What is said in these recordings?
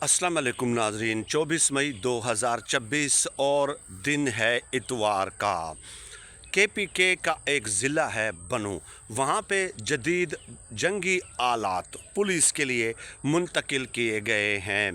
अस्सलाम वालेकुम नाजरीन। 24 मई 2026 और दिन है इतवार का। KPK का एक ज़िला है बनू, वहाँ पे जदीद जंगी आलात पुलिस के लिए मुंतकिल किए गए हैं।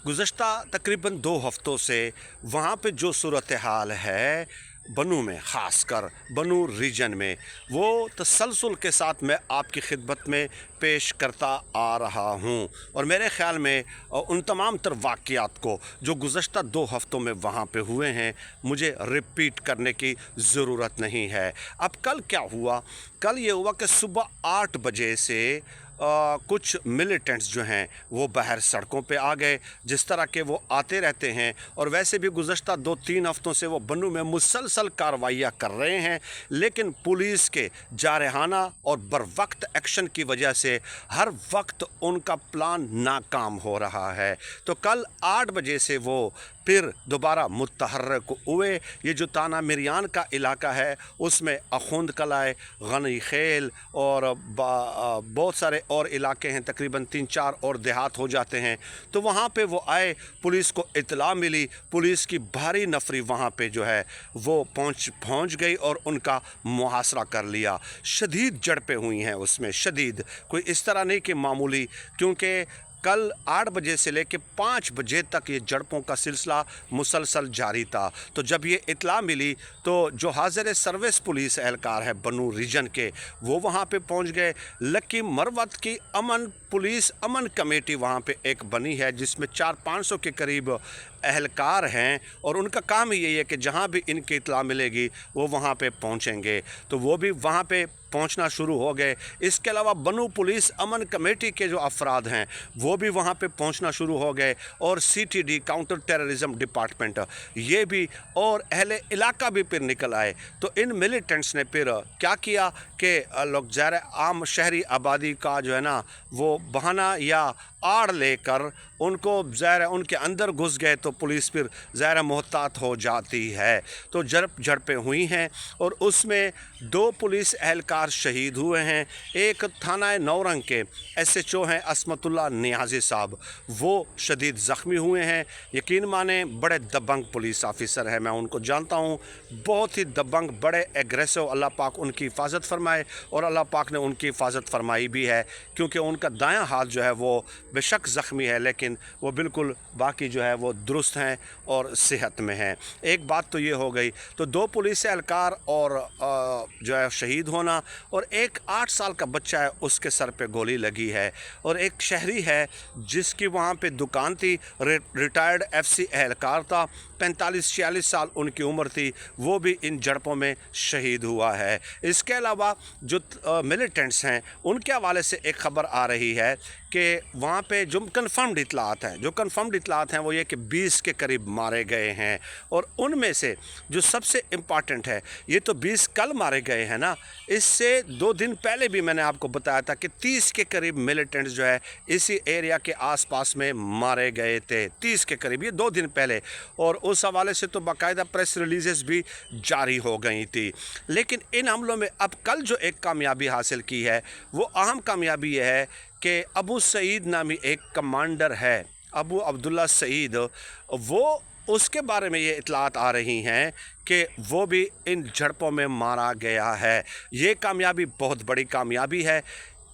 गुज़श्ता तकरीबन 2 हफ़्तों से वहाँ पे जो सूरत हाल है बनू में, ख़ासकर बनू रीजन में, वो तसलसल के साथ मैं आपकी खिदमत में पेश करता आ रहा हूँ। और मेरे ख़्याल में उन तमाम तर वाक़यात को जो गुज़श्ता 2 हफ़्तों में वहाँ पे हुए हैं, मुझे रिपीट करने की ज़रूरत नहीं है। अब कल क्या हुआ? कल ये हुआ कि सुबह 8 बजे से कुछ मिलिटेंट्स जो हैं वो बाहर सड़कों पे आ गए, जिस तरह के वो आते रहते हैं। और वैसे भी गुज़श्ता 2-3 हफ़्तों से वो बनू में मुसलसल कार्रवाइयाँ कर रहे हैं, लेकिन पुलिस के जारहाना और बरवक्त एक्शन की वजह से हर वक्त उनका प्लान नाकाम हो रहा है। तो कल 8 बजे से वो फिर दोबारा मुतहर्रिक हुए। ये जो ताना मिरियान का इलाका है उसमें अखुंद कलाए, गनी खेल और बहुत सारे और इलाके हैं, तकरीबन 3-4 और देहात हो जाते हैं। तो वहाँ पे वो आए, पुलिस को इत्तला मिली, पुलिस की भारी नफरी वहाँ पे जो है वो पहुँच गई और उनका मुहासरा कर लिया। शदीद झड़पें हुई हैं उसमें, शदीद, कोई इस तरह नहीं कि मामूली, क्योंकि कल 8 बजे से लेकर 5 बजे तक ये झड़पों का सिलसिला मुसलसल जारी था। तो जब ये इत्तला मिली तो जो हाज़िर सर्विस पुलिस एहलकार है बनू रीजन के, वो वहाँ पे पहुँच गए। लकी मरवत की पुलिस अमन कमेटी वहाँ पे एक बनी है, जिसमें 400-500 के करीब एहलकार हैं, और उनका काम ही यही है कि जहाँ भी इनकी इत्तला मिलेगी वो वहाँ पे पहुँचेंगे। तो वो भी वहाँ पे पहुंचना शुरू हो गए। इसके अलावा बनू पुलिस अमन कमेटी के जो अफराद हैं वो भी वहाँ पे पहुंचना शुरू हो गए, और CTD काउंटर टेररिज्म डिपार्टमेंट ये भी, और अहले इलाका भी फिर निकल आए। तो इन मिलिटेंट्स ने फिर क्या किया कि लोग ज़ाहिर आम शहरी आबादी का जो है ना वो बहाना या आड़ लेकर उनको ज़ाहिर उनके अंदर घुस गए, तो पुलिस फिर ज़ाहिर मोहतात हो जाती है। तो झड़पें हुई हैं और उसमें 2 पुलिस एहलकार शहीद हुए हैं। एक थाना नौरंग के SHO हैं असमतुल्ला नियाज़ी साहब, वो शदीद ज़ख्मी हुए हैं। यकीन माने बड़े दबंग पुलिस ऑफिसर हैं, मैं उनको जानता हूँ, बहुत ही दबंग, बड़े एग्रेसिव। अल्लाह पाक उनकी हिफाजत फरमाए, और अल्लाह पाक ने उनकी हिफाजत फरमाई भी है, क्योंकि उनका दायां हाथ जो है वो बेशक ज़ख्मी है, लेकिन वो बिल्कुल बाकी जो है वो दुरुस्त हैं और सेहत में हैं। एक बात तो ये हो गई। तो 2 पुलिस एहलकार और जो है शहीद होना, और एक 8 साल का बच्चा है उसके सर पे गोली लगी है, और एक शहरी है जिसकी वहाँ पे दुकान थी, रिटायर्ड FC एहलकार था, 45-46 साल उनकी उम्र थी, वो भी इन झड़पों में शहीद हुआ है। इसके अलावा जो मिलिटेंट्स हैं उनके हवाले से एक ख़बर आ रही है कि वहाँ पे जो कन्फर्म्ड इतलात हैं वो ये कि 20 के करीब मारे गए हैं, और उनमें से जो सबसे इम्पॉर्टेंट है, ये तो 20 कल मारे गए हैं ना, इससे 2 दिन पहले भी मैंने आपको बताया था कि 30 के करीब मिलिटेंट्स जो है इसी एरिया के आसपास में मारे गए थे, 30 के करीब, ये 2 दिन पहले। और उस हवाले से तो बाकायदा प्रेस रिलीज़ेस भी जारी हो गई थी। लेकिन इन हमलों में अब कल जो एक कामयाबी हासिल की है, वो अहम कामयाबी ये है कि अबू सईद नामी एक कमांडर है, अबू अब्दुल्ला सईद, वो, उसके बारे में ये इतलात आ रही हैं कि वो भी इन झड़पों में मारा गया है। ये कामयाबी बहुत बड़ी कामयाबी है।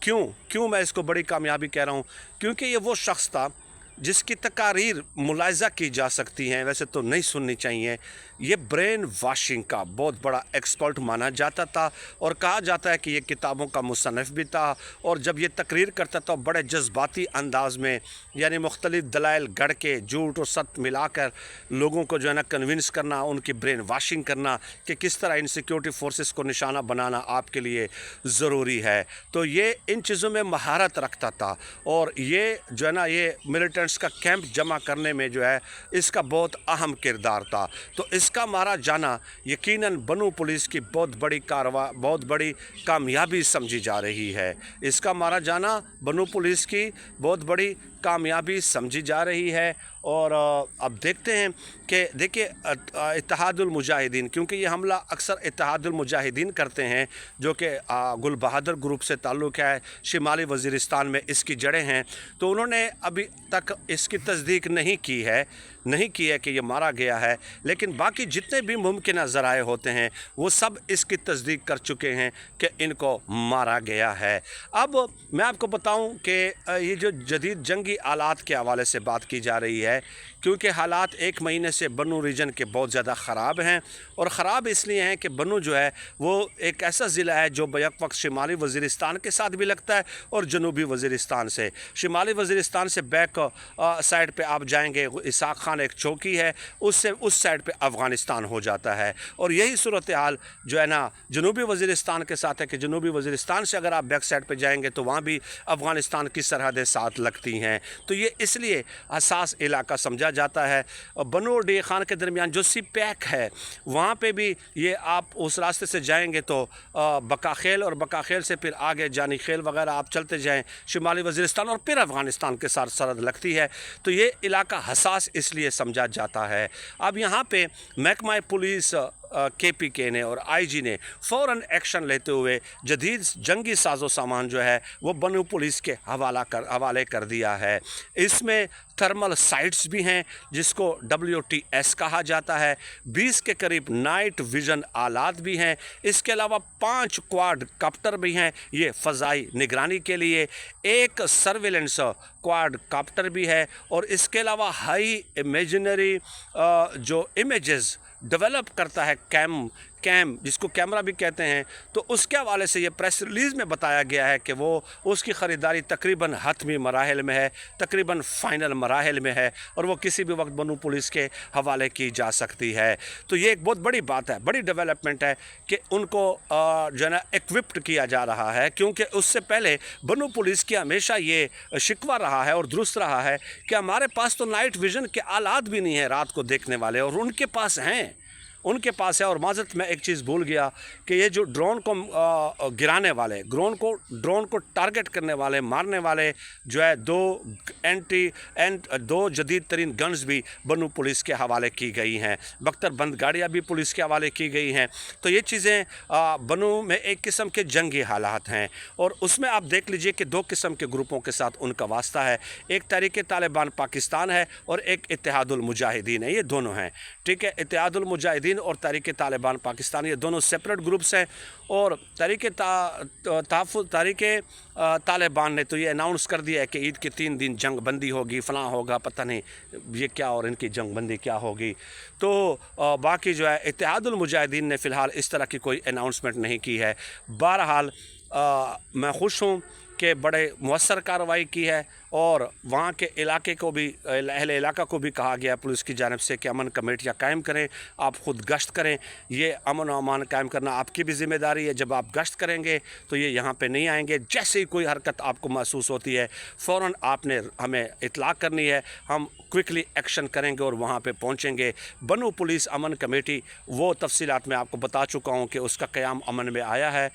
क्यों मैं इसको बड़ी कामयाबी कह रहा हूँ? क्योंकि ये वो शख्स था जिसकी तकारीर मुलाहिज़ा की जा सकती हैं, वैसे तो नहीं सुननी चाहिए। ये ब्रेन वाशिंग का बहुत बड़ा एक्सपर्ट माना जाता था, और कहा जाता है कि ये किताबों का मुसन्निफ़ भी था, और जब ये तकरीर करता था बड़े जज्बाती अंदाज में, यानी मुख्तलिफ़ दलाइल गढ़ के झूठ और सच मिलाकर लोगों को जो है ना कन्विंस करना, उनकी ब्रेन वाशिंग करना कि किस तरह इन सिक्योरिटी फोर्सेस को निशाना बनाना आपके लिए ज़रूरी है। तो ये इन चीज़ों में महारत रखता था, और ये जो है ना ये मिलिटेंट्स का कैंप जमा करने में जो है इसका बहुत अहम किरदार था। तो इसका मारा जाना यकीनन बनू पुलिस की बहुत बड़ी कामयाबी समझी जा रही है। इसका मारा जाना बनू पुलिस की बहुत बड़ी कामयाबी समझी जा रही है। और अब देखते हैं कि देखिए इत्तेहादुल मुजाहिदीन, क्योंकि ये हमला अक्सर इत्तेहादुल मुजाहिदीन करते हैं जो कि गुल बहादुर ग्रुप से ताल्लुक़ है, शिमाली वज़ीरिस्तान में इसकी जड़ें हैं। तो उन्होंने अभी तक इसकी तस्दीक नहीं की है कि ये मारा गया है, लेकिन बाकी जितने भी मुमकिन ज़राए होते हैं वो सब इसकी तस्दीक कर चुके हैं कि इनको मारा गया है। अब मैं आपको बताऊं कि ये जो जदीद जंगी आलात के हवाले से बात की जा रही है, क्योंकि हालात एक महीने से बन्नू रीजन के बहुत ज़्यादा ख़राब हैं। और ख़राब इसलिए हैं कि बन्नू जो है वो एक ऐसा ज़िला है जो बैक वक्त शिमाली वज़ीरिस्तान के साथ भी लगता है और जनूबी वज़ीरिस्तान से। शिमाली वज़ीरिस्तान से बैक साइड पे आप जाएंगे, इसाक खान एक चौकी है, उससे उस साइड पे अफ़गानिस्तान हो जाता है। और यही सूरत हाल जो है ना जनूबी वज़ीरिस्तान के साथ है कि जनूबी वज़ीरिस्तान से अगर आप बैक साइड पे जाएंगे तो वहाँ भी अफ़गानिस्तान की सरहदें साथ लगती हैं। तो ये इसलिए हसास इलाका समझा जाता है। बन्नू और डी खान के दरमियान जो सी पैक है वहाँ पे भी ये आप उस रास्ते से जाएंगे तो बकाखेल और बकाखेल से फिर आगे जानी खेल वगैरह आप चलते जाएं शिमाली वज़ीरिस्तान और फिर अफ़गानिस्तान के साथ सरहद लगती है। तो ये इलाका हसास इसलिए समझा जाता है। अब यहाँ पे महकमा पुलिस KPK ने और IG ने फ़ौरन एक्शन लेते हुए जदीद जंगी साजो सामान जो है वो बन्नू पुलिस के हवाले कर दिया है। इसमें थर्मल साइट्स भी हैं जिसको WTS कहा जाता है, 20 के करीब नाइट विज़न आलात भी हैं, इसके अलावा 5 क्वाड काप्टर भी हैं ये फ़ज़ाई निगरानी के लिए, एक सर्विलेंस क्वाड काप्टर भी है, और इसके अलावा हाई इमेजिनरी जो इमेजेस डेवलप करता है कैम जिसको कैमरा भी कहते हैं, तो उसके हवाले से ये प्रेस रिलीज़ में बताया गया है कि वो उसकी ख़रीदारी तकरीबन हतमी मराहिल में है, तकरीबन फ़ाइनल मराहिल में है, और वो किसी भी वक्त बन्नू पुलिस के हवाले की जा सकती है। तो ये एक बहुत बड़ी बात है, बड़ी डेवलपमेंट है कि उनको जो है ना इक्विप्ड किया जा रहा है, क्योंकि उससे पहले बन्नू पुलिस की हमेशा ये शिकवा रहा है और दुरुस्त रहा है कि हमारे पास तो नाइट विज़न के आलात भी नहीं है रात को देखने वाले, और उनके पास हैं, उनके पास है। और माज़रत मैं एक चीज़ भूल गया कि ये जो ड्रोन को गिराने वाले, ड्रोन को टारगेट करने वाले, मारने वाले जो है दो जदीद तरीन गन्स भी बन्नू पुलिस के हवाले की गई हैं, बख्तर बंद गाड़ियाँ भी पुलिस के हवाले की गई हैं। तो ये चीज़ें बन्नू में एक किस्म के जंगी हालात हैं, और उसमें आप देख लीजिए कि 2 किस्म के ग्रुपों के साथ उनका वास्ता है, एक तहरीक तालिबान पाकिस्तान है और एक इत्तेहादुल मुजाहिदीन है, ये दोनों हैं, ठीक है। इत्तेहादुल मुजाहिदीन और तहरीक तालिबान पाकिस्तान ये दोनों सेपरेट ग्रुप्स हैं, और तहरीक तालिबान ने तो ये अनाउंस कर दिया है कि ईद के 3 दिन जंग बंदी होगी, फ़लाँ होगा, पता नहीं ये क्या और इनकी जंग बंदी क्या होगी। तो बाकी जो है इत्तेहादुल मुजाहिदीन ने फ़िलहाल इस तरह की कोई अनाउंसमेंट नहीं की है। बहरहाल मैं खुश हूँ कि बड़े मुअस्सर कार्रवाई की है, और वहाँ के इलाके को भी, अहले इलाका को भी कहा गया पुलिस की जानिब से कि अमन कमेटियाँ कायम करें, आप ख़ुद गश्त करें, ये अमन और अमान कायम करना आपकी भी ज़िम्मेदारी है। जब आप गश्त करेंगे तो ये यहाँ पे नहीं आएंगे, जैसे ही कोई हरकत आपको महसूस होती है फ़ौरन आपने हमें इतलाक़ करनी है, हम क्विकली एक्शन करेंगे और वहाँ पे पहुँचेंगे। बन्नू पुलिस अमन कमेटी वो तफसीलात मैं आपको बता चुका हूँ कि उसका क़याम अमल में आया है।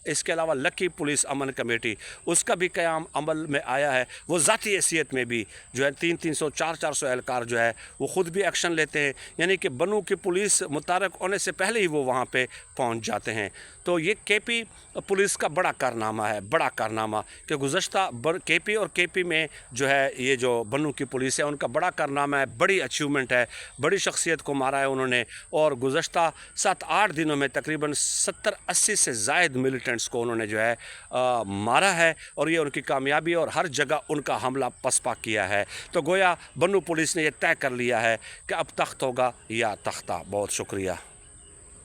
इसके अलावा लकी पुलिस अमन कमेटी उसका भी क़याम अमल में आया है। वो ज़ाती हैसियत में भी जो है 300-300 400-400 एहलकार जो है वो ख़ुद भी एक्शन लेते हैं, यानी कि बन्नू की पुलिस मुतारक होने से पहले ही वो वहाँ पे पहुँच जाते हैं। तो ये KP पुलिस का बड़ा कारनामा है, बड़ा कारनामा कि गुज़श्ता KP और KP में जो है ये जो बन्नू की पुलिस है उनका बड़ा कारनामा है, बड़ी अचीवमेंट है, बड़ी शख्सियत को मारा है उन्होंने, और गुज़श्ता 7-8 दिनों में तकरीबन 70-80 से ज़ायद मिलिटेंट्स को उन्होंने जो है मारा है, और ये उनकी कामयाबी और हर जगह उनका हमला पसपा किया है। तो गोया बन्नू पुलिस ने यह तय कर लिया है कि अब तख्त होगा या तख्ता। बहुत शुक्रिया।